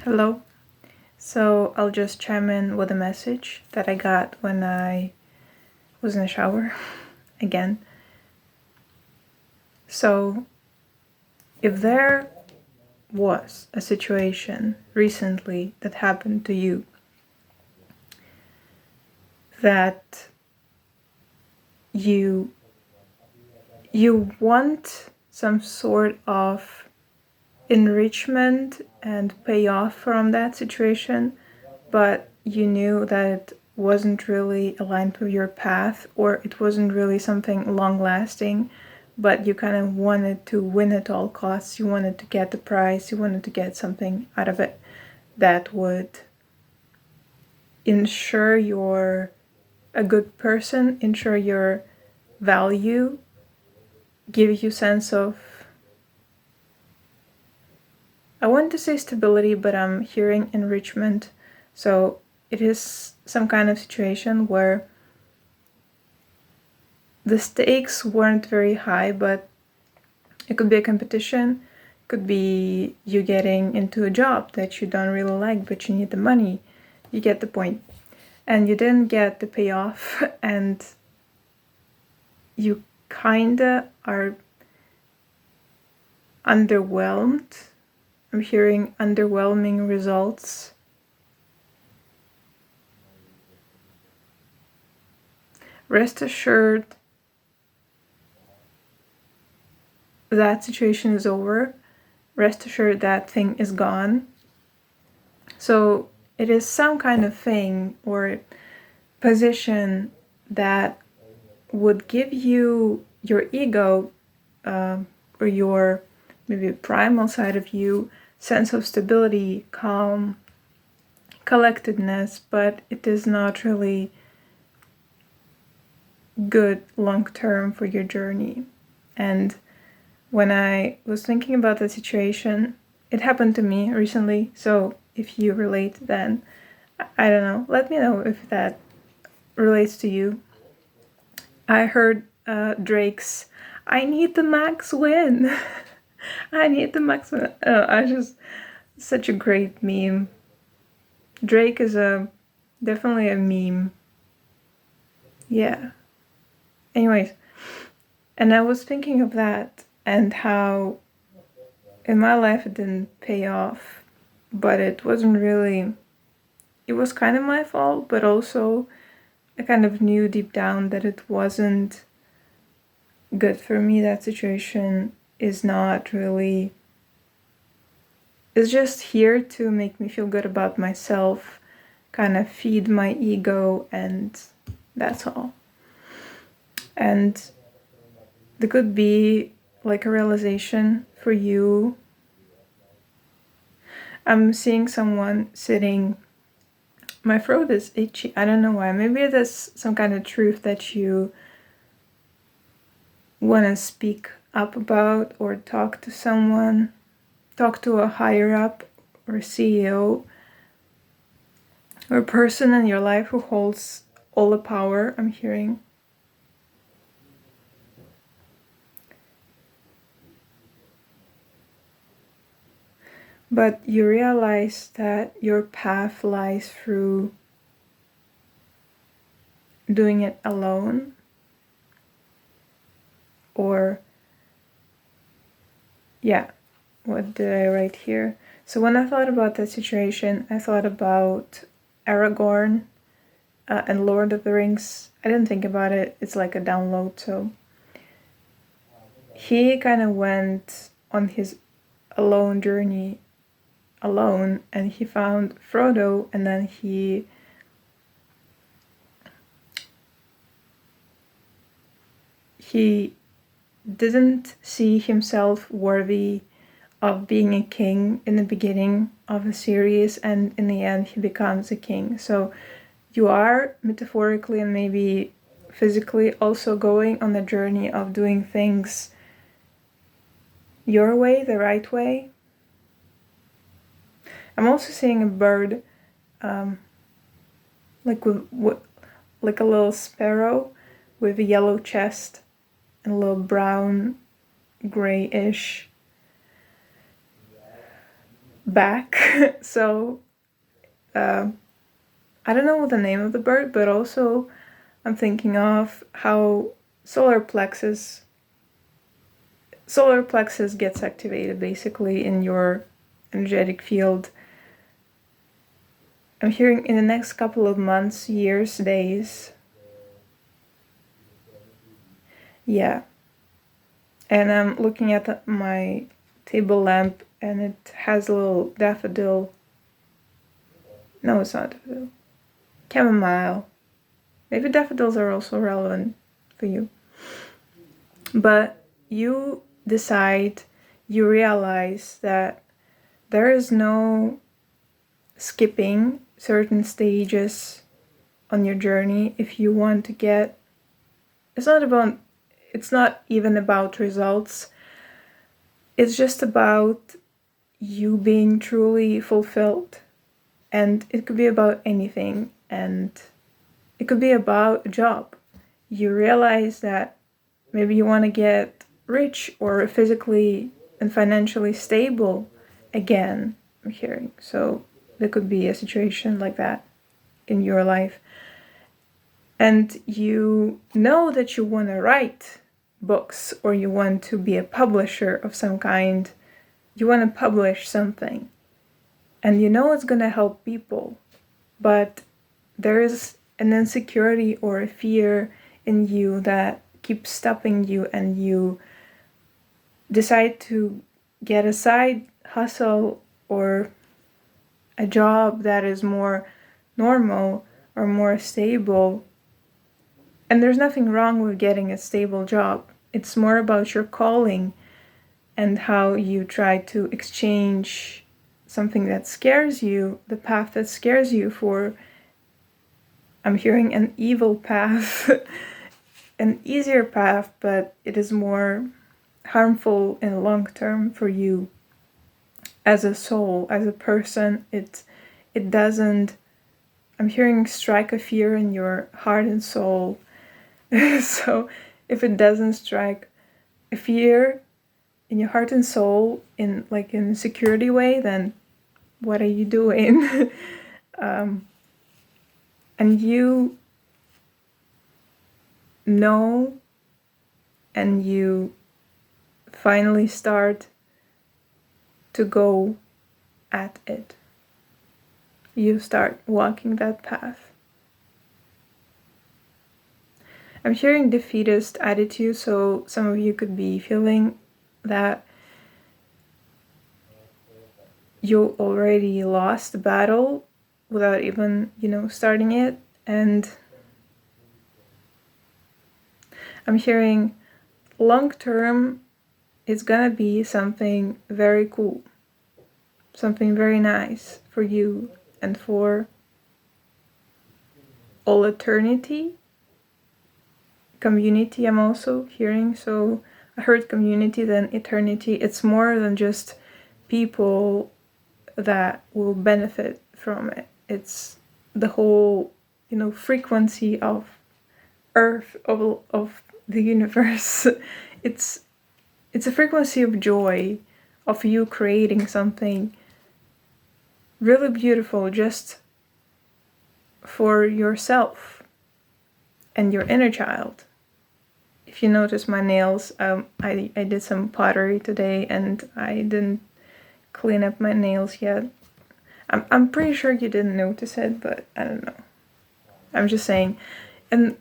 Hello. So I'll just chime in with a message that I got when I was in the shower again. So if there was a situation recently that happened to you that you want some sort of enrichment and payoff from that situation, but you knew that it wasn't really aligned with your path, or it wasn't really something long lasting, but you kind of wanted to win at all costs. You wanted to get the prize, you wanted to get something out of it that would ensure you're a good person, ensure your value, give you sense of, I want to say stability, but I'm hearing enrichment. So it is some kind of situation where the stakes weren't very high, but it could be a competition, it could be you getting into a job that you don't really like, but you need the money. You get the point. And you didn't get the payoff, and you kinda are underwhelmed. I'm hearing underwhelming results. Rest assured that situation is over. Rest assured that thing is gone. So it is some kind of thing or position that would give you your ego or your maybe primal side of you sense of stability, calm, collectedness, but it is not really good long term for your journey. And when I was thinking about the situation, it happened to me recently, so if you relate, then I don't know, let me know if that relates to you. I heard Drake's "I need the max win." I need the max win. Such a great meme. Drake is definitely a meme. Yeah. Anyways, and I was thinking of that and how in my life it didn't pay off, but it wasn't really, it was kind of my fault, but also I kind of knew deep down that it wasn't good for me. That situation is not really, it's just here to make me feel good about myself, kind of feed my ego, and that's all. And there could be like a realization for you. I'm seeing someone sitting, my throat is itchy, I don't know why. Maybe there's some kind of truth that you want to speak up about or talk to someone, talk to a higher up or CEO or a person in your life who holds all the power, I'm hearing. But you realize that your path lies through doing it alone, or what did I write here? So when I thought about that situation, I thought about Aragorn and Lord of the Rings. I didn't think about it, it's like a download. So he kind of went on his alone journey alone, and he found Frodo, and then he didn't see himself worthy of being a king in the beginning of the series, and in the end he becomes a king. So you are metaphorically and maybe physically also going on the journey of doing things your way, the right way. I'm also seeing a bird, like a little sparrow with a yellow chest and a little brown, grayish back. So I don't know the name of the bird, but also I'm thinking of how solar plexus gets activated basically in your energetic field. I'm hearing in the next couple of months, years, days. Yeah. And I'm looking at my table lamp, and it has a little daffodil. No, it's not daffodil. Chamomile. Maybe daffodils are also relevant for you. But you decide, you realize that there is no skipping certain stages on your journey if you want to get. It's not even about results. It's just about you being truly fulfilled. And it could be about anything, and it could be about a job. You realize that maybe you want to get rich or physically and financially stable again, I'm hearing. So there could be a situation like that in your life. And you know that you want to write books, or you want to be a publisher of some kind. You want to publish something. And you know it's going to help people. But there is an insecurity or a fear in you that keeps stopping you, and you decide to get a side hustle or a job that is more normal or more stable. And there's nothing wrong with getting a stable job. It's more about your calling and how you try to exchange something that scares you, the path that scares you, for, I'm hearing, an evil path, an easier path, but it is more harmful in the long term for you as a soul, as a person. It doesn't, I'm hearing, strike a fear in your heart and soul. So if it doesn't strike a fear in your heart and soul in a security way, then what are you doing? And you know, and you finally start to go at it. You start walking that path. I'm hearing defeatist attitude, so some of you could be feeling that you already lost the battle without even, starting it. And I'm hearing long term, it's gonna be something very cool, something very nice for you and for all eternity. Community, I'm also hearing. So I heard community, then eternity. It's more than just people that will benefit from it. It's the whole, frequency of Earth, of the universe. It's a frequency of joy, of you creating something really beautiful just for yourself and your inner child. If you notice my nails, I did some pottery today, and I didn't clean up my nails yet. I'm pretty sure you didn't notice it, but I don't know. I'm just saying. And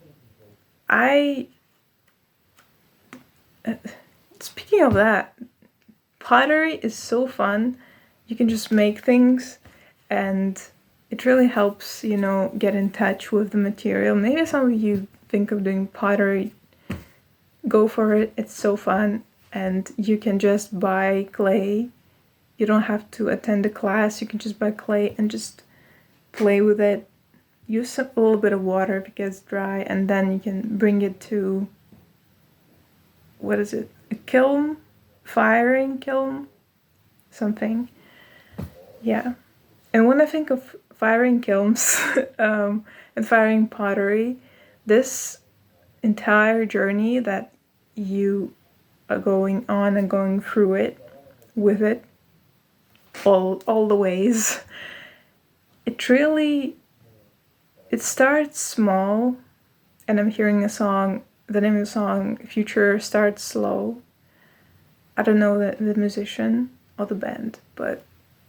speaking of that, pottery is so fun. You can just make things, and it really helps, get in touch with the material. Maybe some of you think of doing pottery. Go for it. It's so fun. And you can just buy clay. You don't have to attend a class. You can just buy clay and just play with it. Use a little bit of water if it gets dry, and then you can bring it to, what is it? A kiln? Firing kiln? Something. Yeah. And when I think of firing kilns and firing pottery, this entire journey that you are going on and going through it, with it, all the ways. It starts small, and I'm hearing a song, the name of the song, Future Starts Slow. I don't know the musician or the band, but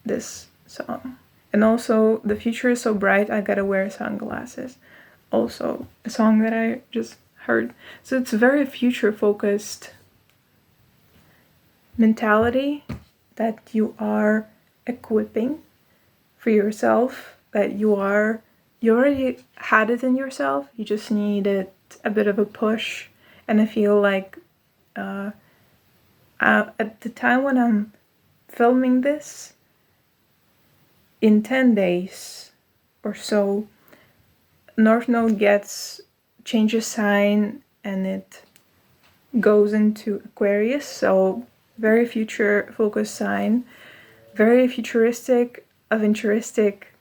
this song. And also, The Future is So Bright, I Gotta Wear Sunglasses. Also, a song that I just heard. So it's a very future-focused mentality that you are equipping for yourself, that you already had it in yourself, you just needed a bit of a push. And I feel like at the time when I'm filming this, in 10 days or so, North Node changes sign and it goes into Aquarius, so very future focused sign, very futuristic, aventuristic,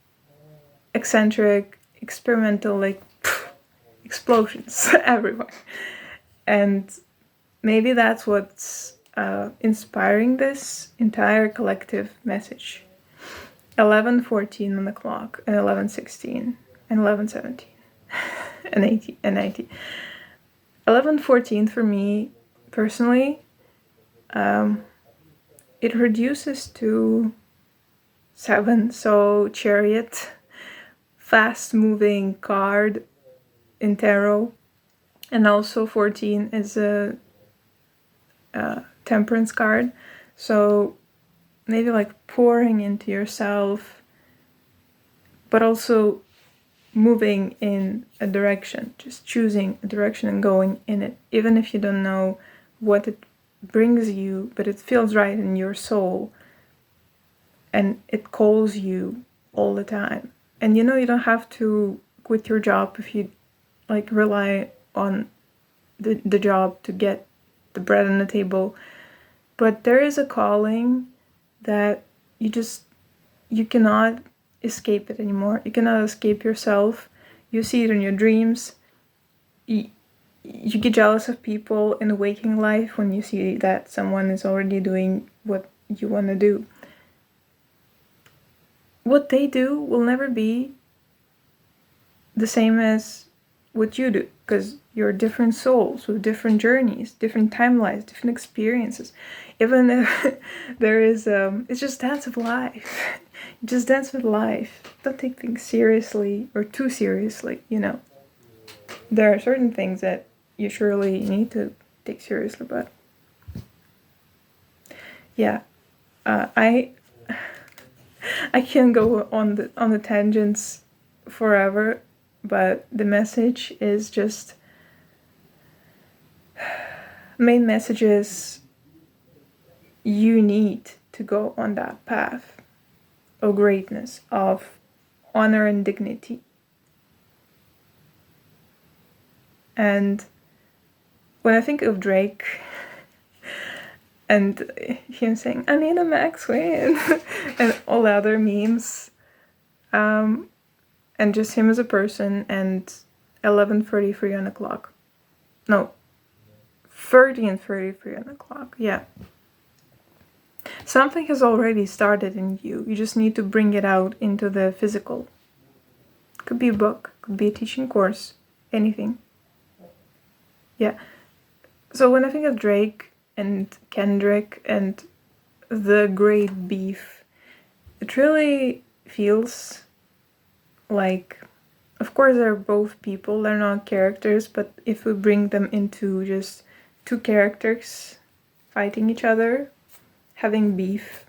eccentric, experimental, like explosions everywhere. And maybe that's what's inspiring this entire collective message. 11:14 on the clock, and 11:16, and 11:17, and 18, and 19. 11:14 for me, personally, it reduces to 7, so Chariot, fast-moving card in tarot, and also 14 is a Temperance card, so maybe like pouring into yourself, but also moving in a direction, just choosing a direction and going in it, even if you don't know what it brings you, but it feels right in your soul and it calls you all the time. And you don't have to quit your job if you like rely on the job to get the bread on the table, but there is a calling that you cannot escape it anymore. You cannot escape yourself. You see it in your dreams. You get jealous of people in the waking life when you see that someone is already doing what you want to do. What they do will never be the same as what you do, because you're different souls with different journeys, different timelines, different experiences. Even if there is, it's just dance with life. Just dance with life. Don't take things seriously or too seriously, There are certain things that you surely need to take seriously, but yeah, I can go on the tangents forever, but the message is just, main message is, you need to go on that path of greatness, of honor and dignity. And when I think of Drake and him saying, I need a max win, and all the other memes, and just him as a person, and 11:33 on the clock. No, 13:33 on the clock, yeah. Something has already started in you. You just need to bring it out into the physical. Could be a book, could be a teaching course, anything. Yeah. So when I think of Drake and Kendrick and the great beef, it really feels like, of course they're both people, they're not characters, but if we bring them into just two characters fighting each other, having beef,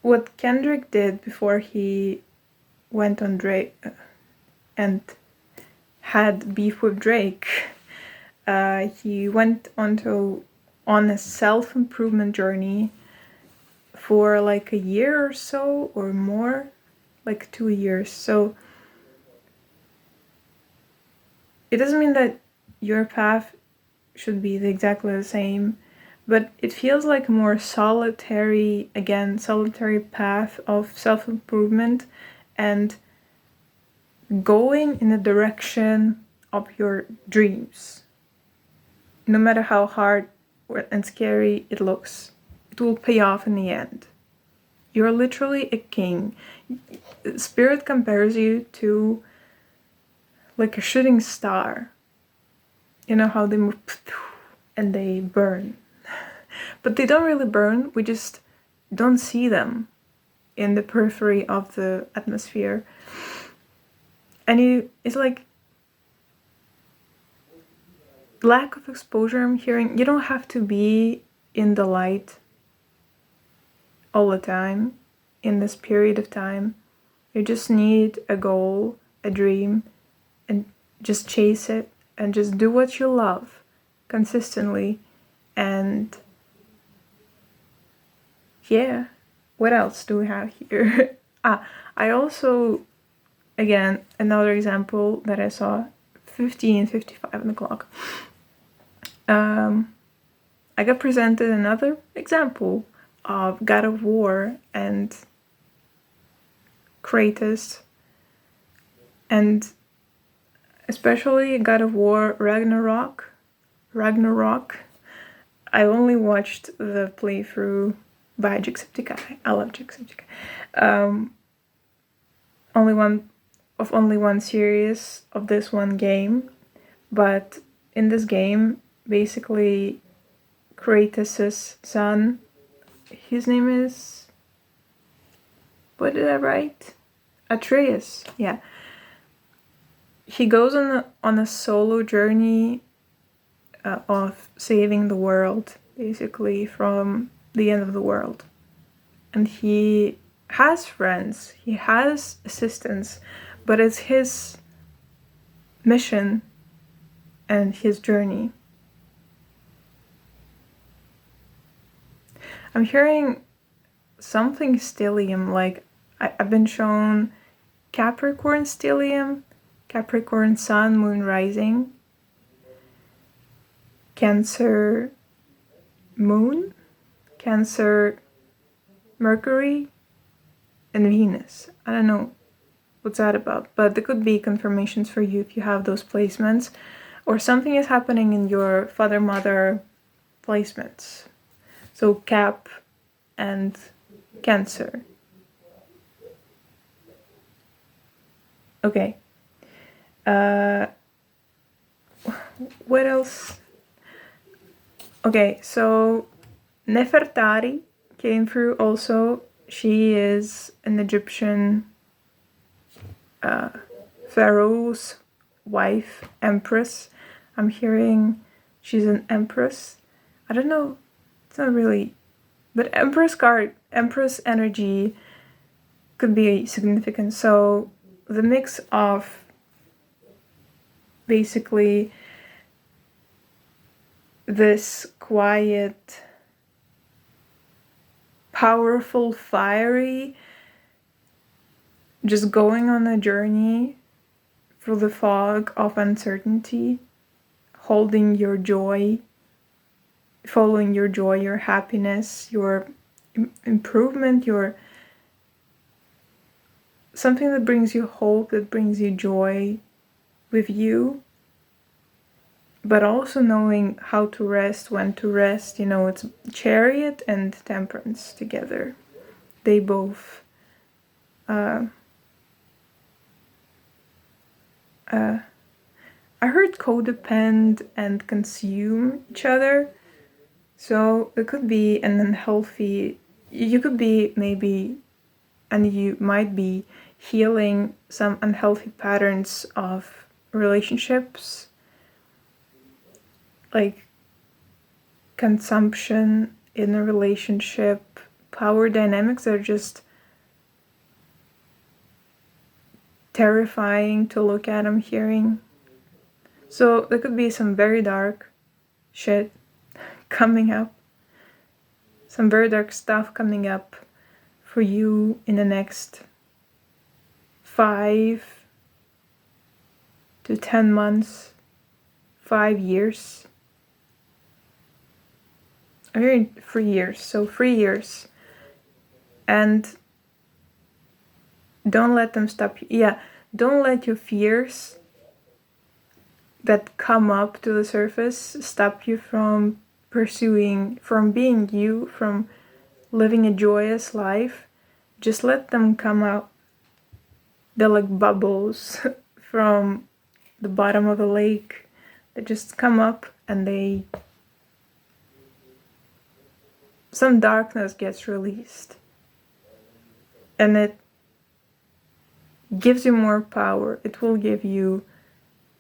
what Kendrick did before he went on Drake and had beef with Drake, he went on a self-improvement journey for like a year or so, or more, like 2 years. So it doesn't mean that your path should be exactly the same, but it feels like a more solitary path of self-improvement and going in the direction of your dreams. no matter how hard and scary it looks, it will pay off in the end. You're literally a king. Spirit compares you to like a shooting star. You know how they move and they burn. But they don't really burn, we just don't see them in the periphery of the atmosphere. And it's like lack of exposure I'm hearing. You don't have to be in the light all the time in this period of time. You just need a goal, a dream, and just chase it and just do what you love consistently. And yeah, what else do we have here? I also, again, another example that I saw, 15:55 on the clock. I got presented another example of God of War and Kratos, and especially God of War Ragnarok. I only watched the playthrough by Jacksepticeye. I love Jacksepticeye. Only one series of this one game, but in this game, basically, Kratos' son, his name is, what did I write? Atreus, yeah. He goes on a solo journey of saving the world, basically, from the end of the world. And he has friends, he has assistants, but it's his mission and his journey. I'm hearing something stellium, like I've been shown Capricorn stellium, Capricorn sun, moon rising, Cancer moon, Cancer Mercury, and Venus. I don't know what's that about, but there could be confirmations for you if you have those placements, or something is happening in your father-mother placements. So Cap and Cancer. Okay. What else? Okay, so Nefertari came through also. She is an Egyptian pharaoh's wife, empress. I'm hearing she's an empress. I don't know, it's not really, but empress card, empress energy could be significant. So the mix of basically this quiet, powerful, fiery, just going on a journey through the fog of uncertainty, holding your joy, following your joy, your happiness, your improvement, your something that brings you hope, that brings you joy with you, but also knowing how to rest, when to rest. You know, it's Chariot and Temperance together. They both I heard codepend and consume each other. So it could be an unhealthy, you could be maybe, and you might be healing some unhealthy patterns of relationships, like consumption in a relationship, power dynamics that are just terrifying to look at, I'm hearing. So there could be some very dark shit coming up, some very dark stuff coming up for you in the next 5 to 10 months, 5 years. I'm hearing 3 years, so 3 years. And don't let them stop you. Yeah, don't let your fears that come up to the surface stop you from pursuing, from being you, from living a joyous life, just let them come out. They're like bubbles from the bottom of a lake that just come up, and some darkness gets released. And it gives you more power. It will give you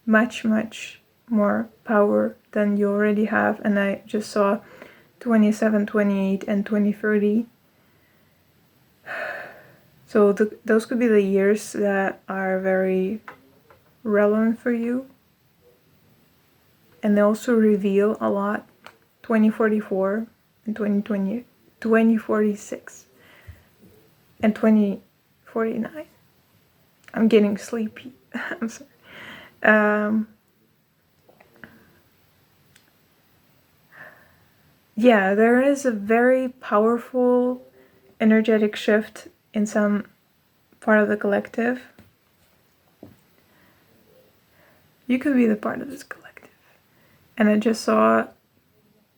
much, much more power than you already have. And I just saw 27, 28, and 2030. So those could be the years that are very relevant for you. And they also reveal a lot. 2044 and 2046 and 2049. I'm getting sleepy. I'm sorry. Yeah, there is a very powerful energetic shift in some part of the collective. You could be the part of this collective. And I just saw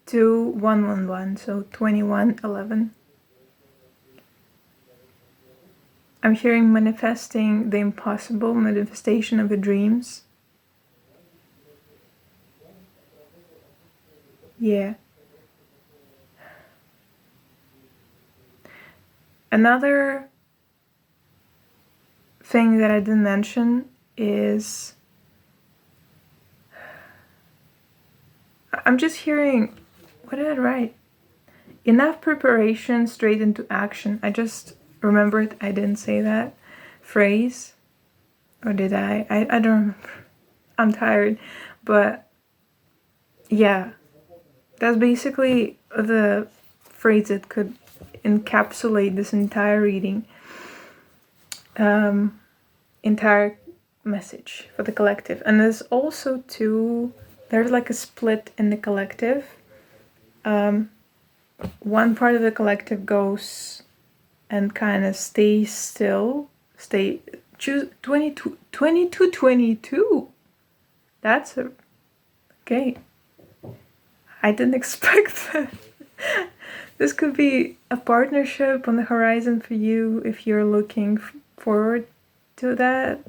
2111, so 2111. I'm hearing manifesting the impossible, manifestation of your dreams. Yeah. Another thing that I didn't mention is I'm just hearing, what did I write? Enough preparation, straight into action. I just remembered I didn't say that phrase. Or did I? I don't remember. I'm tired. But yeah, that's basically the phrase that could encapsulate this entire reading. Entire message for the collective. And there's also there's like a split in the collective. One part of the collective goes and kind of stays still. Choose 22. That's okay. I didn't expect that. This could be a partnership on the horizon for you if you're looking forward to that.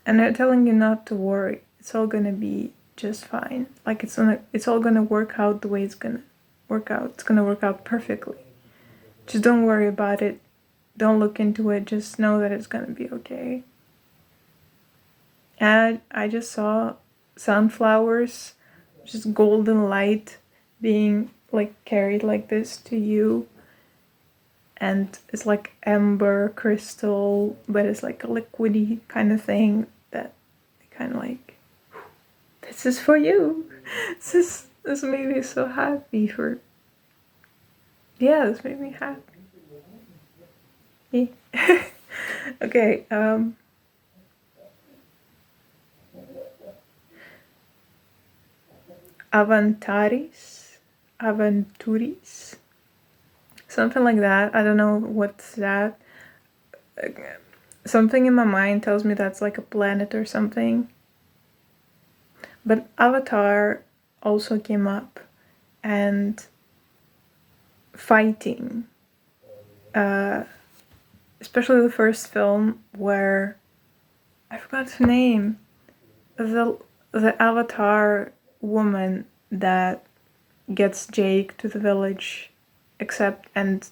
And they're telling you not to worry. It's all gonna be just fine. Like it's all gonna work out the way it's gonna work out. It's gonna work out perfectly. Just don't worry about it. Don't look into it. Just know that it's gonna be okay. And I just saw sunflowers, just golden light being like carried like this to you. And it's like amber crystal, but it's like a liquidy kind of thing that kind of like, this is for you. This made me so happy this made me happy. Okay, aventuris, something like that. I don't know what's that. Something in my mind tells me that's like a planet or something. But Avatar also came up, and fighting. Especially the first film where I forgot the name. The Avatar woman that gets Jake to the village, and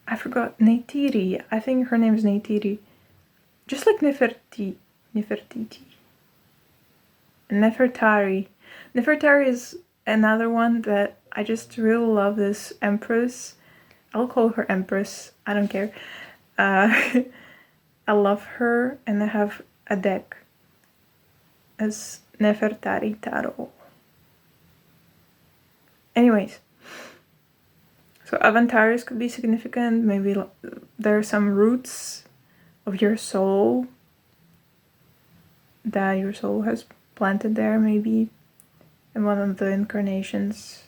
I forgot, Neytiri. I think her name is Neytiri. Just like Nefertiti. Nefertari. Nefertari is another one that I just really love. This empress. I'll call her Empress. I don't care. I love her, and I have a deck as Nefertari Tarot. Anyways, so Avantaris could be significant. Maybe there are some roots of your soul that your soul has planted there, maybe in one of the incarnations.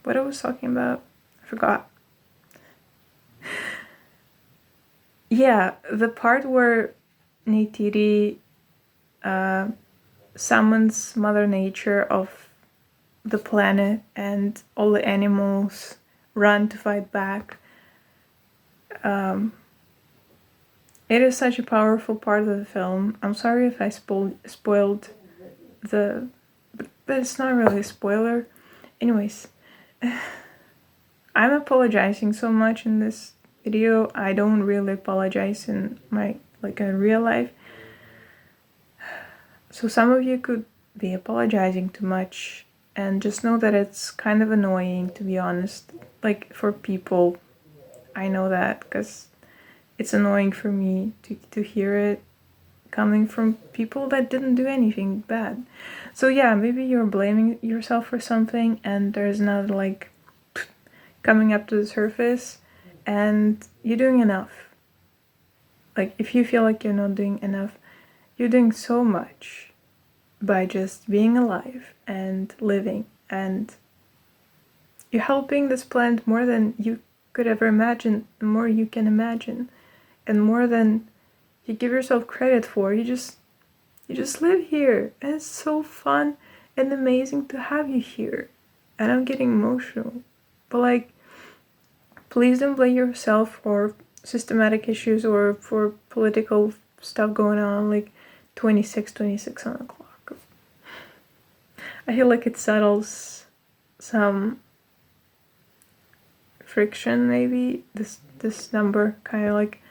What I was talking about? I forgot. Yeah, the part where Neytiri summons Mother Nature of the planet, and all the animals run to fight back. It is such a powerful part of the film. I'm sorry if I spoiled the... But it's not really a spoiler. Anyways, I'm apologizing so much in this video. I don't really apologize in my, in real life. So some of you could be apologizing too much, and just know that it's kind of annoying, to be honest. Like, for people, I know that, because it's annoying for me to hear it coming from people that didn't do anything bad. So yeah, maybe you're blaming yourself for something, and there's not like coming up to the surface, and you're doing enough. Like, if you feel like you're not doing enough, you're doing so much by just being alive and living, and you're helping this planet more than you could ever imagine, the more you can imagine, and more than you give yourself credit for. You just live here, and it's so fun and amazing to have you here. And I'm getting emotional, but like, please don't blame yourself for systematic issues or for political stuff going on, like 26 on the clock. I feel like it settles some friction, maybe, this number, kind of like,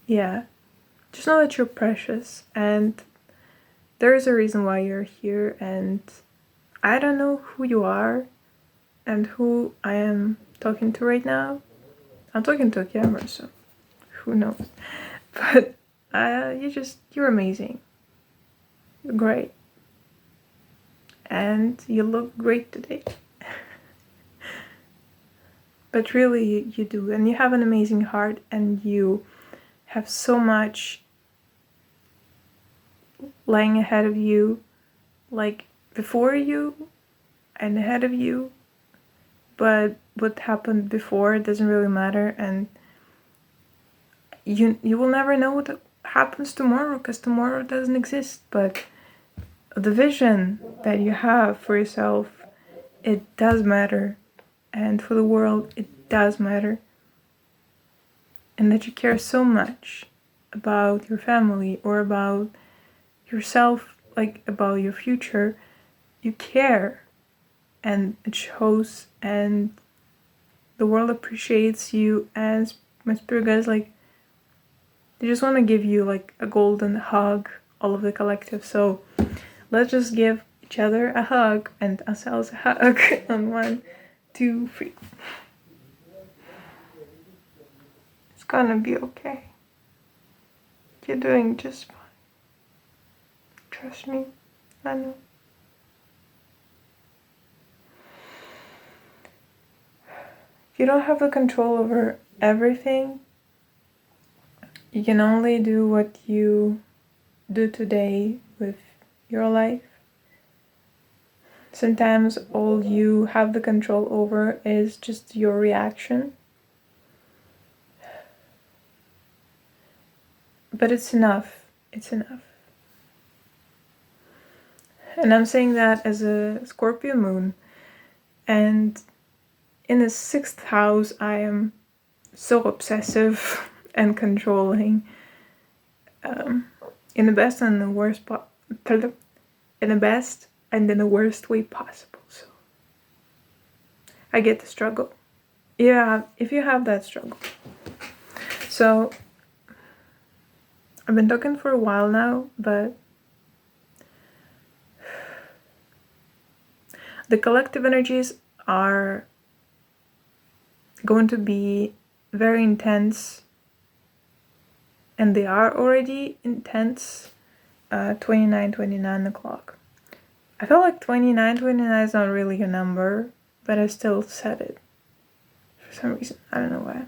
yeah, just know that you're precious, and there is a reason why you're here, and I don't know who you are and who I am talking to right now. I'm talking to a camera, so who knows, but you're amazing, you're great, and you look great today. But really, you do, and you have an amazing heart, and you have so much lying ahead of you, like before you and ahead of you, but what happened before doesn't really matter, and you will never know what happens tomorrow, because tomorrow doesn't exist. But the vision that you have for yourself, it does matter, and for the world, it does matter. And that you care so much about your family or about yourself, like about your future. You care, and it shows, and the world appreciates you. And my spirit guides, like, they just want to give you like a golden hug, all of the collective. So let's just give each other a hug and ourselves a hug on 1, 2, 3. It's gonna be okay. You're doing just fine. Trust me, I know. You don't have the control over everything. You can only do what you do today with your life. Sometimes all you have the control over is just your reaction. But it's enough. It's enough. And I'm saying that as a Scorpio moon. And in the 6th house, I am so obsessive and controlling. In the best and the worst in the best and in the worst way possible. So I get the struggle. Yeah, if you have that struggle. So I've been talking for a while now, but the collective energies are going to be very intense, and they are already intense. 29 o'clock. I felt like 29 is not really a number, but I still said it for some reason. I don't know why.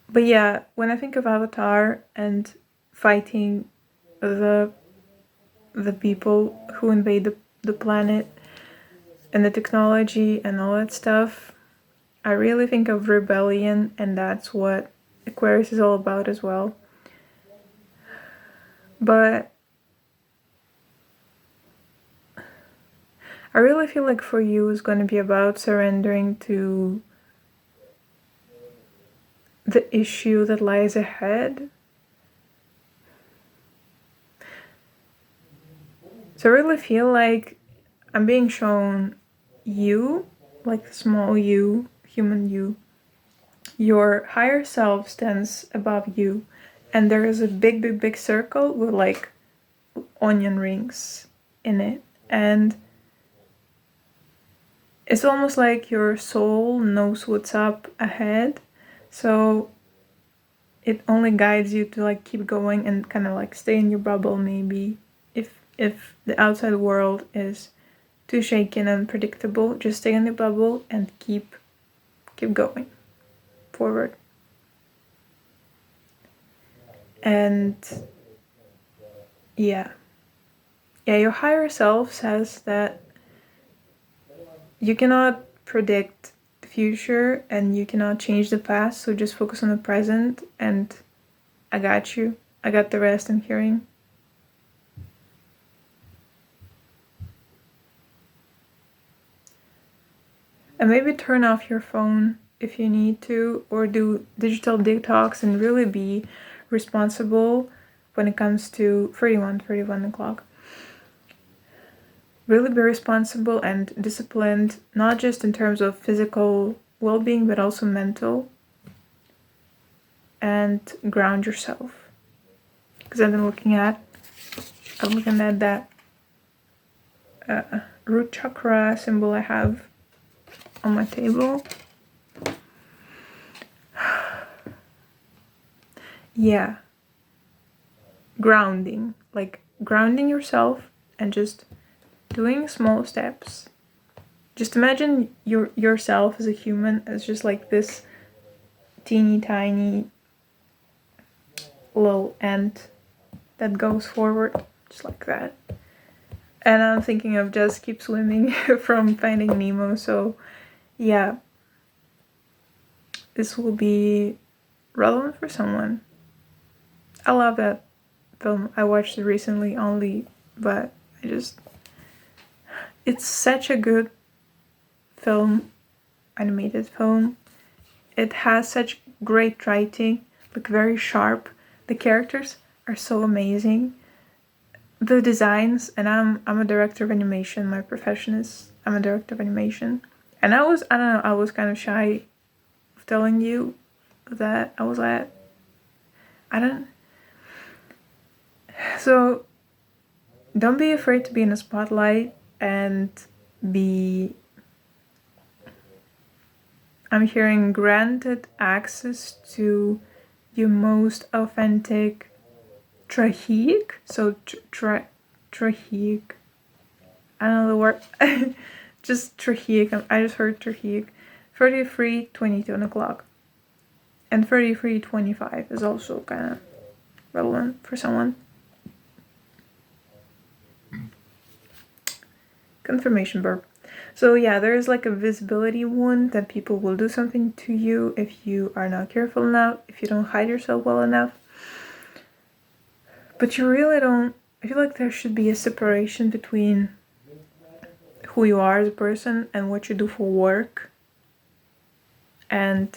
But yeah, when I think of Avatar and fighting the people who invade the planet and the technology and all that stuff, I really think of rebellion, and that's what Aquarius is all about as well. But I really feel like for you it's going to be about surrendering to the issue that lies ahead. So I really feel like I'm being shown you, like small you, human you. Your higher self stands above you, and there is a big, big, big circle with like onion rings in it. And it's almost like your soul knows what's up ahead. So it only guides you to like keep going and kind of like stay in your bubble maybe. If the outside world is too shaky and unpredictable, just stay in the bubble and keep going forward. And yeah, your higher self says that you cannot predict the future and you cannot change the past, so just focus on the present, and I got you. I got the rest, I'm hearing. And maybe turn off your phone if you need to, or do digital detox and really be responsible when it comes to 31 o'clock. Really be responsible and disciplined, not just in terms of physical well-being, but also mental. And ground yourself. Because I'm looking at that root chakra symbol I have on my table. Yeah. Grounding. Like grounding yourself and just doing small steps. Just imagine yourself as a human as just like this teeny tiny little ant that goes forward, just like that. And I'm thinking of Just Keep Swimming from Finding Nemo, so yeah, this will be relevant for someone. I love that film. I watched it recently only, but it's such a good film, animated film. It has such great writing, like very sharp. The characters are so amazing. The designs, and I'm a director of animation. My profession is I'm a director of animation. And I was kind of shy of telling you that I was at. So don't be afraid to be in the spotlight and I'm hearing granted access to your most authentic trahic. So trahic. I don't know the word. Just trahic. I just heard trahic. 33:22 o'clock. And 33:25 is also kind of relevant for someone. Confirmation burp. So yeah, there is like a visibility one that people will do something to you if you are not careful enough, if you don't hide yourself well enough. But you really don't. I feel like there should be a separation between who you are as a person and what you do for work. And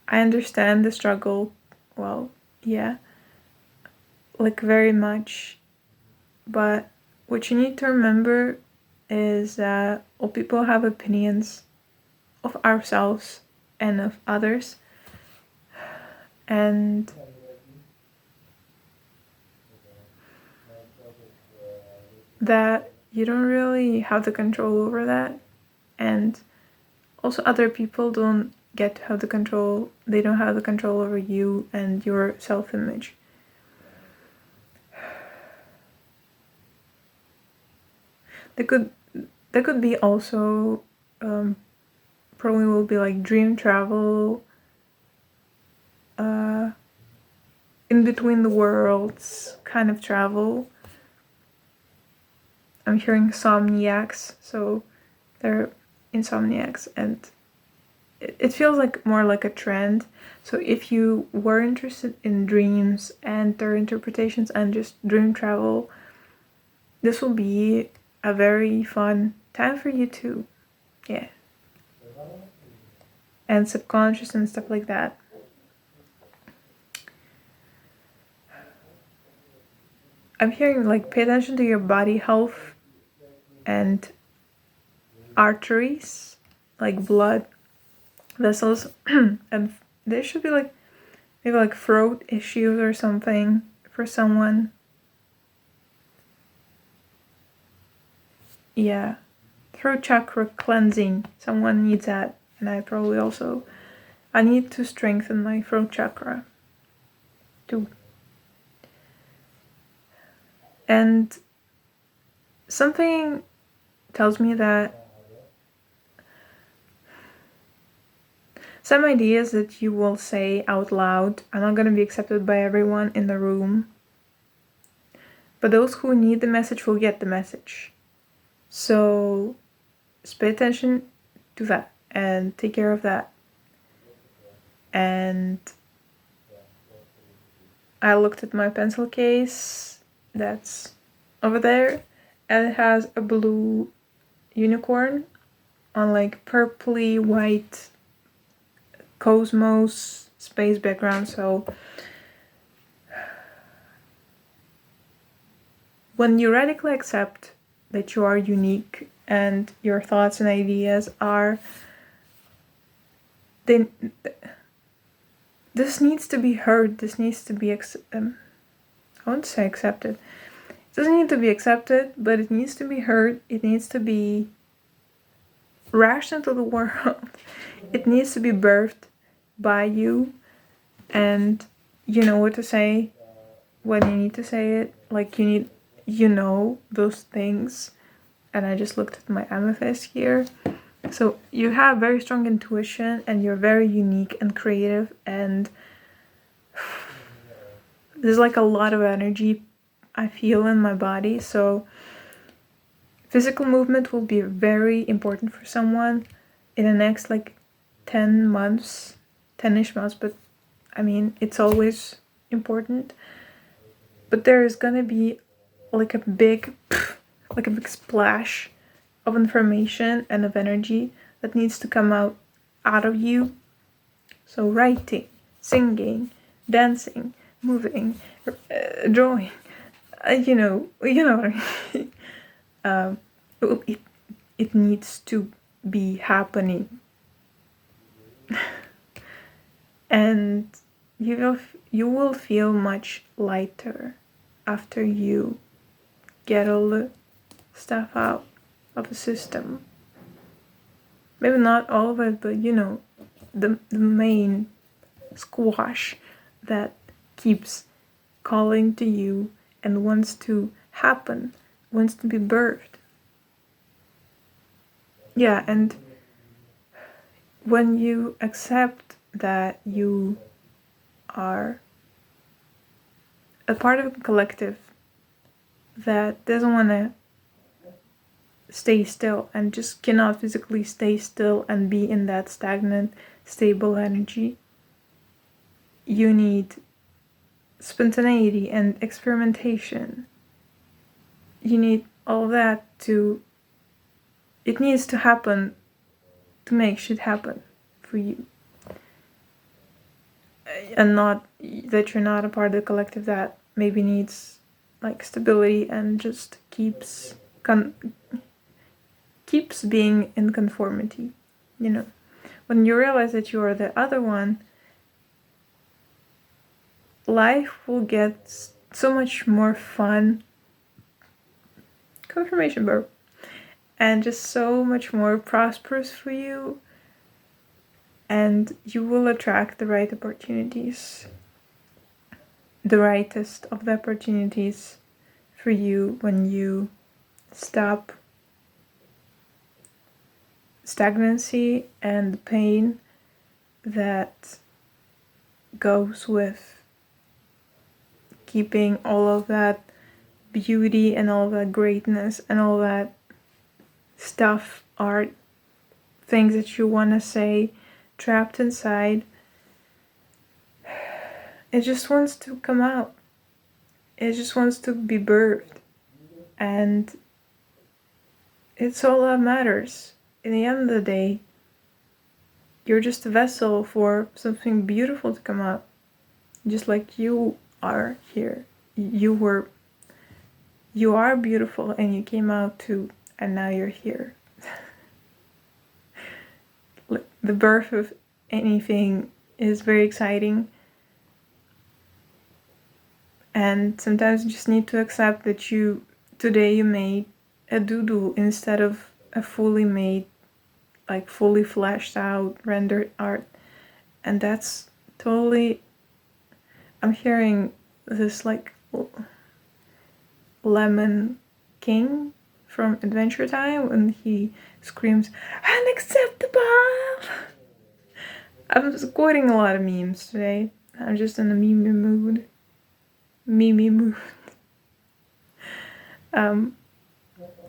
I understand the struggle, well, yeah, like very much. But what you need to remember is that all people have opinions of ourselves and of others. And that you don't really have the control over that. And also other people don't get to have the control. They don't have the control over you and your self-image. There could be also probably will be like dream travel, in between the worlds kind of travel. I'm hearing insomniacs, so they're insomniacs, and it feels like more like a trend. So if you were interested in dreams and their interpretations and just dream travel, this will be a very fun time for you too. Yeah. And subconscious and stuff like that. I'm hearing like pay attention to your body health and arteries, like blood vessels, and there should be like maybe like throat issues or something for someone. Yeah, throat chakra cleansing. Someone needs that, and I probably also I need to strengthen my throat chakra too. And something tells me that some ideas that you will say out loud are not going to be accepted by everyone in the room. But those who need the message will get the message. So just pay attention to that and take care of that. And I looked at my pencil case that's over there, and it has a blue unicorn on like purpley white cosmos space background. So when you radically accept that you are unique and your thoughts and ideas are, then this needs to be heard. This needs to be I won't say accepted. It doesn't need to be accepted, but it needs to be heard. It needs to be rushed into the world. It needs to be birthed by you, and you know what to say when you need to say it. Like you know those things. And I just looked at my amethyst here. So you have very strong intuition, and you're very unique and creative, and there's like a lot of energy I feel in my body. So physical movement will be very important for someone in the next like 10 months, 10-ish months, but I mean, it's always important. But there is gonna be like a big splash of information and of energy that needs to come out of you. So writing, singing, dancing, moving, drawing, you know what I mean. It needs to be happening. And you will feel much lighter after you get all the stuff out of the system. Maybe not all of it, but the main squash that keeps calling to you and wants to happen, wants to be birthed. Yeah, and when you accept that you are a part of a collective that doesn't want to stay still and just cannot physically stay still and be in that stagnant, stable energy, you need spontaneity and experimentation. You need all that it needs to happen to make shit happen for you. And not that you're not a part of the collective that maybe needs like stability and just keeps being in conformity. When you realize that you are the other one, life will get so much more fun. Confirmation burp. And just so much more prosperous for you. And you will attract the right opportunities. The rightest of the opportunities for you when you stop stagnancy and the pain that goes with keeping all of that beauty and all that greatness and all that stuff, art, things that you want to say trapped inside, it just wants to come out. It just wants to be birthed. And it's all that matters. In the end of the day, you're just a vessel for something beautiful to come out. Just like you are here. You are beautiful and you came out too, and now you're here. The birth of anything is very exciting. And sometimes you just need to accept that today you made a doodle instead of a fully made, like fully fleshed out, rendered art. And that's totally, I'm hearing this like Lemon King from Adventure Time when he screams, "Unacceptable!" I'm just quoting a lot of memes today. I'm just in a meme mood.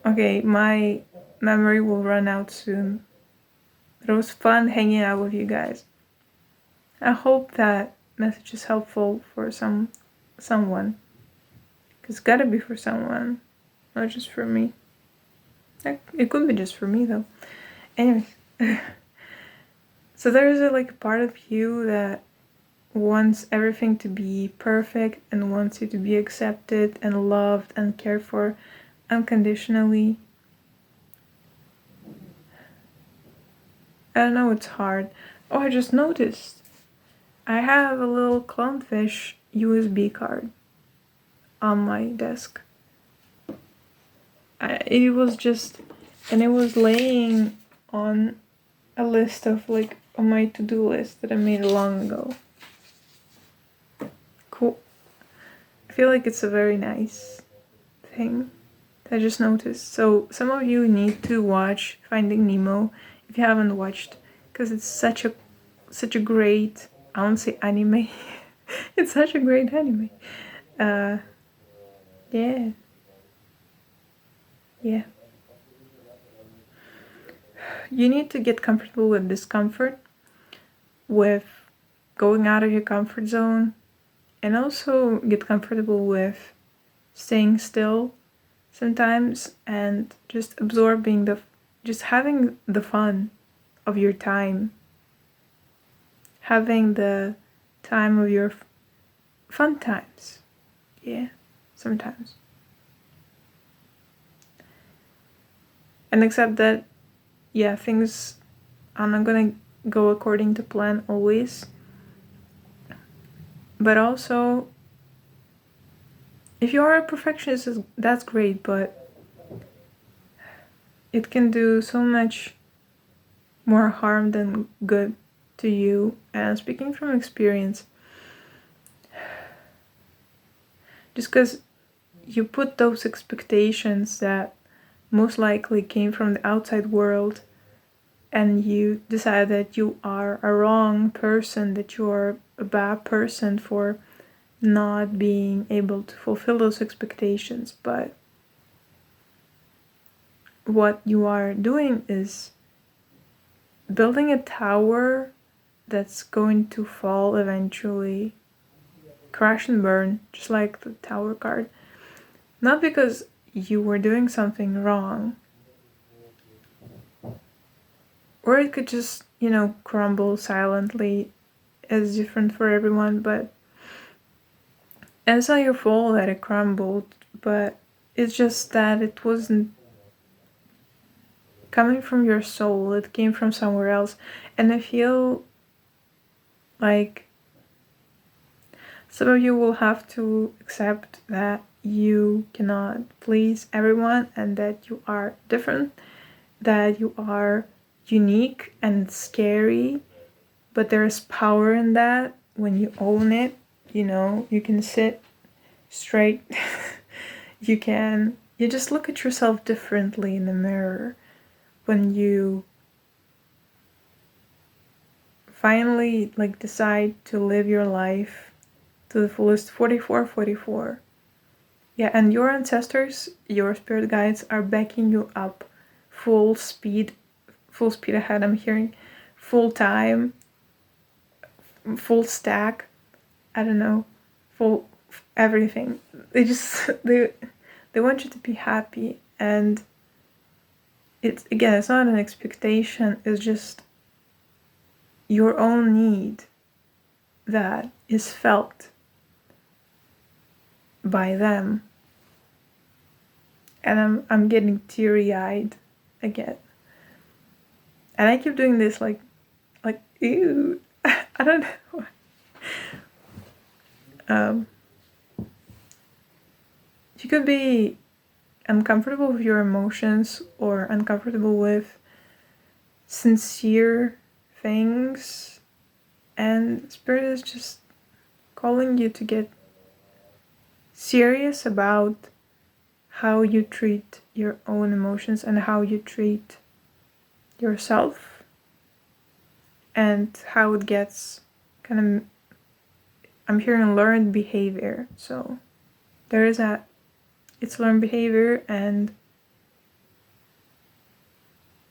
Okay, my memory will run out soon. It was fun hanging out with you guys. I hope that message is helpful for someone. It's gotta be for someone, not just for me. It could be just for me though. Anyways, so there's a part of you that wants everything to be perfect and wants you to be accepted and loved and cared for unconditionally. I know it's hard. Oh, I just noticed. I have a little clownfish USB card on my desk. It was laying on a list of on my to-do list that I made long ago. Cool. I feel like it's a very nice thing that I just noticed. So some of you need to watch Finding Nemo if you haven't watched, because it's such a great, I won't say anime. It's such a great anime. Yeah. You need to get comfortable with discomfort, with going out of your comfort zone, and also get comfortable with staying still sometimes and just absorbing just having the fun of your time. Having the time of your fun times. Yeah, sometimes. And accept that, yeah, things are not gonna go according to plan always. But also, if you are a perfectionist, that's great, but it can do so much more harm than good to you. And speaking from experience, just because you put those expectations that most likely came from the outside world, and you decide that you are a wrong person, that you are a bad person for not being able to fulfill those expectations. But what you are doing is building a tower that's going to fall eventually, crash and burn, just like the tower card. Not because you were doing something wrong, or it could just, crumble silently. It's different for everyone, but it's not your fault that it crumbled, but it's just that it wasn't coming from your soul, it came from somewhere else. And I feel like some of you will have to accept that you cannot please everyone and that you are different, that you are unique and scary, but there's power in that when you own it. You can sit straight. You just look at yourself differently in the mirror when you finally decide to live your life to the fullest. 44. Yeah, and your ancestors, your spirit guides are backing you up full speed ahead. I'm hearing full time, full stack, I don't know, full everything. They just they want you to be happy, and it's not an expectation, it's just your own need that is felt by them. And I'm getting teary-eyed again. And I keep doing this like ew. I don't know. You could be uncomfortable with your emotions or uncomfortable with sincere things, and Spirit is just calling you to get serious about how you treat your own emotions and how you treat yourself, and how it gets kind of, I'm hearing learned behavior. So there is that, it's learned behavior and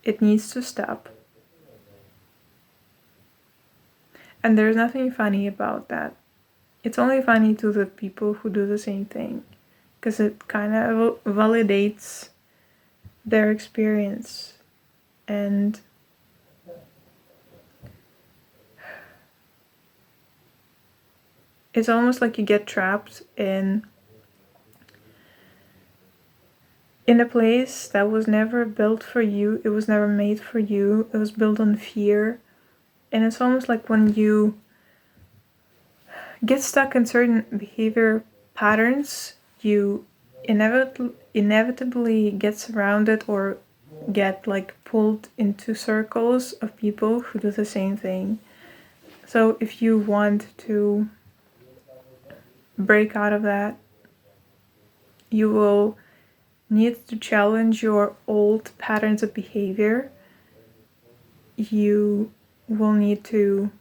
it needs to stop. And there's nothing funny about that. It's only funny to the people who do the same thing, because it kind of validates their experience. And it's almost like you get trapped in a place that was never built for you. It was never made for you. It was built on fear. And it's almost like when you get stuck in certain behavior patterns, you inevitably get surrounded or get like pulled into circles of people who do the same thing. So if you want to break out of that, you will need to challenge your old patterns of behavior. You will need to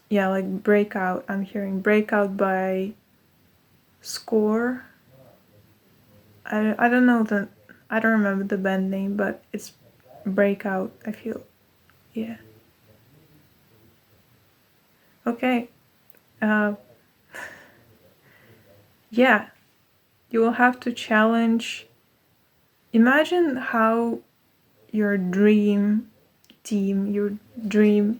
break out. I'm hearing break out by Score. I don't know I don't remember the band name, but it's Breakout, I feel. Yeah. Okay. Yeah. You will have to challenge. Imagine how your dream team, your dream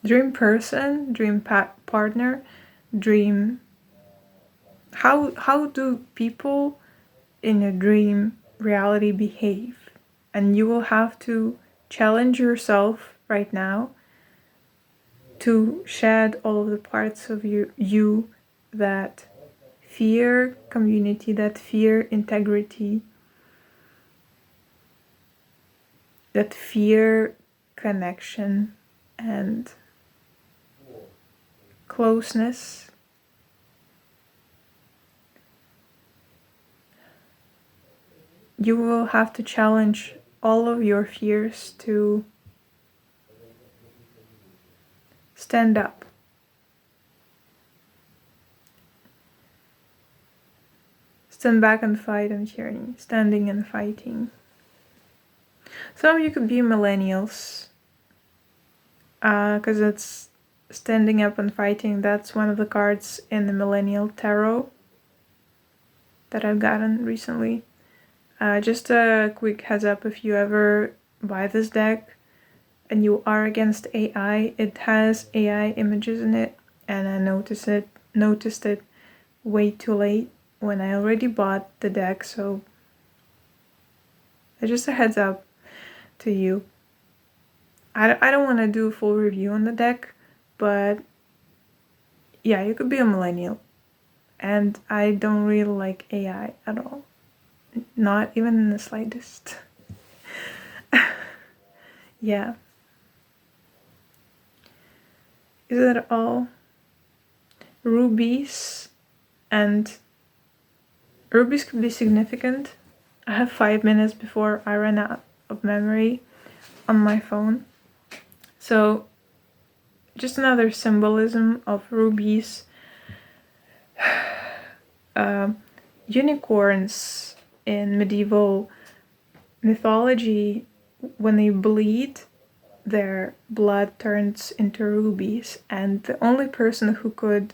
dream person, dream partner, dream. How do people in a dream reality behave? And you will have to challenge yourself right now to shed all of the parts of you that fear community, that fear integrity, that fear connection and closeness. You will have to challenge all of your fears to stand up. Stand back and fight, I'm hearing. Standing and fighting. Some of you could be millennials, because it's standing up and fighting. That's one of the cards in the Millennial Tarot that I've gotten recently. Just a quick heads up, if you ever buy this deck and you are against AI, it has AI images in it, and I noticed it way too late when I already bought the deck, so just a heads up to you. I don't want to do a full review on the deck, but yeah, you could be a millennial, and I don't really like AI at all. Not even in the slightest. Yeah. Is it all? Rubies, and rubies could be significant. I have 5 minutes before I run out of memory on my phone. So, just another symbolism of rubies. Unicorns in medieval mythology, when they bleed, their blood turns into rubies, and the only person who could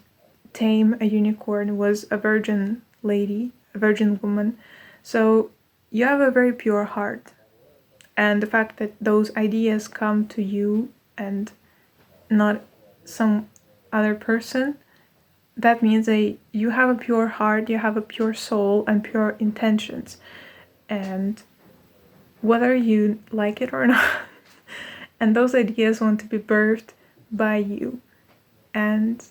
tame a unicorn was a virgin lady, a virgin woman. So you have a very pure heart, and the fact that those ideas come to you and not some other person, that means that you have a pure heart, you have a pure soul and pure intentions. And whether you like it or not, and those ideas want to be birthed by you, and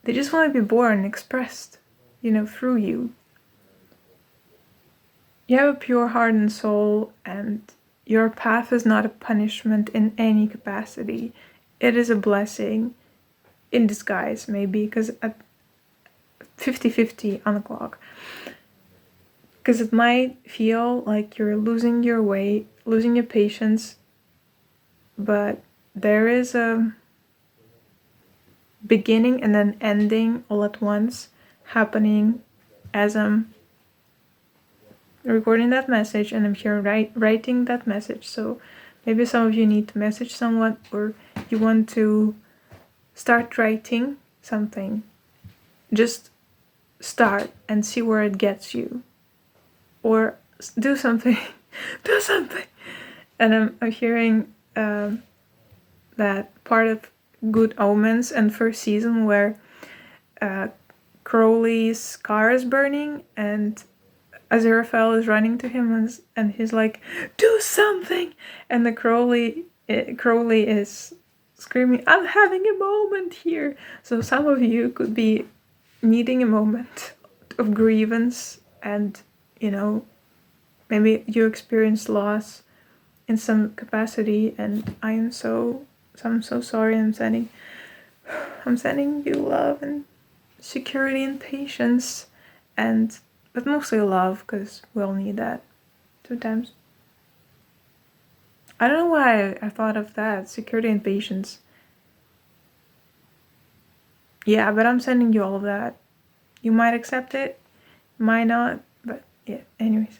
they just want to be born, expressed, through you. You have a pure heart and soul, and your path is not a punishment in any capacity. It is a blessing in disguise, maybe, because at 50-50 on the clock. Because it might feel like you're losing your way, losing your patience, but there is a beginning and an ending all at once happening as I'm recording that message and I'm here writing that message. So maybe some of you need to message someone, or you want to start writing something. Just start and see where it gets you, or do something. Do something. And I'm hearing that part of Good Omens and first season where Crowley's car is burning and Aziraphale is running to him and he's like, do something! And the Crowley is screaming, I'm having a moment here. So some of you could be needing a moment of grievance, and maybe you experienced loss in some capacity, and I'm so sorry. I'm sending you love and security and patience, but mostly love, because we all need that sometimes. I don't know why I thought of that, security and patience. Yeah, but I'm sending you all of that. You might accept it, might not, but yeah, anyways.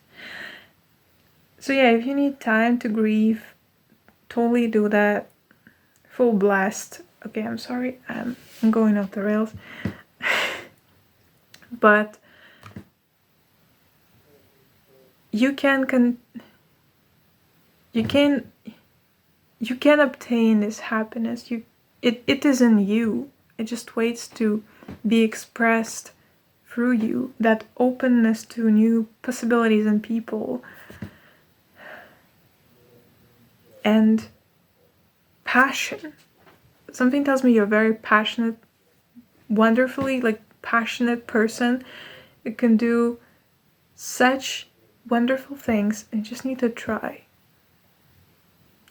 So yeah, if you need time to grieve, totally do that. Full blast. Okay, I'm sorry, I'm going off the rails. But you can obtain this happiness. It is in you. It just waits to be expressed through you. That openness to new possibilities and people. And passion. Something tells me you're a very passionate, wonderfully passionate person. You can do such wonderful things, and you just need to try.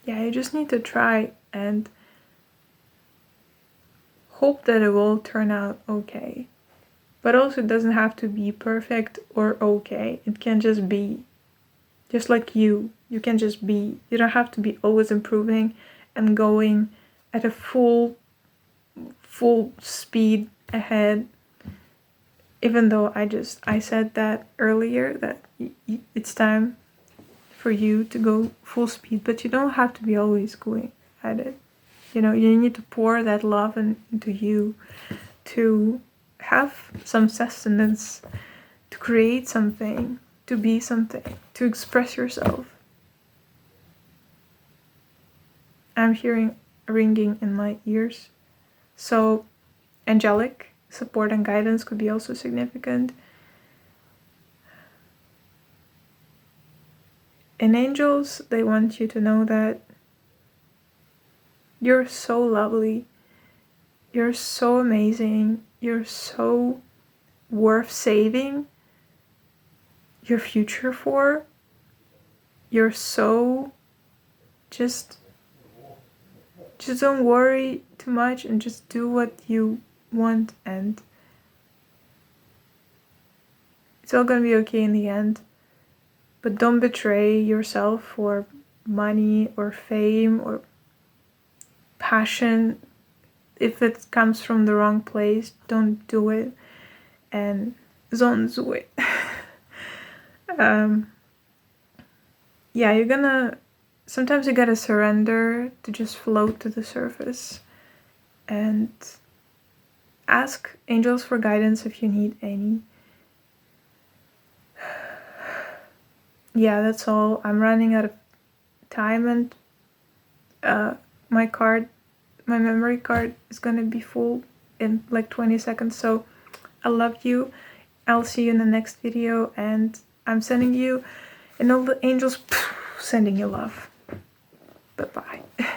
Yeah, you just need to try and hope that it will turn out okay. But also it doesn't have to be perfect or okay. It can just be. Just like you can just be. You don't have to be always improving and going at a full speed ahead. Even though I said that earlier, that it's time for you to go full speed, but you don't have to be always going at it. You need to pour that love into you to have some sustenance, to create something, to be something, to express yourself. I'm hearing a ringing in my ears. So angelic support and guidance could be also significant. And angels, they want you to know that you're so lovely, you're so amazing, you're so worth saving your future for. You're so just don't worry too much and just do what you want, and it's all gonna be okay in the end. But don't betray yourself for money or fame or passion. If it comes from the wrong place, don't do it, and don't do it. yeah, sometimes you gotta surrender to just float to the surface and ask angels for guidance if you need any. Yeah, that's all. I'm running out of time, and my memory card is gonna be full in like 20 seconds. So I love you. I'll see you in the next video, and I'm sending you, and all the angels sending you love. Bye-bye.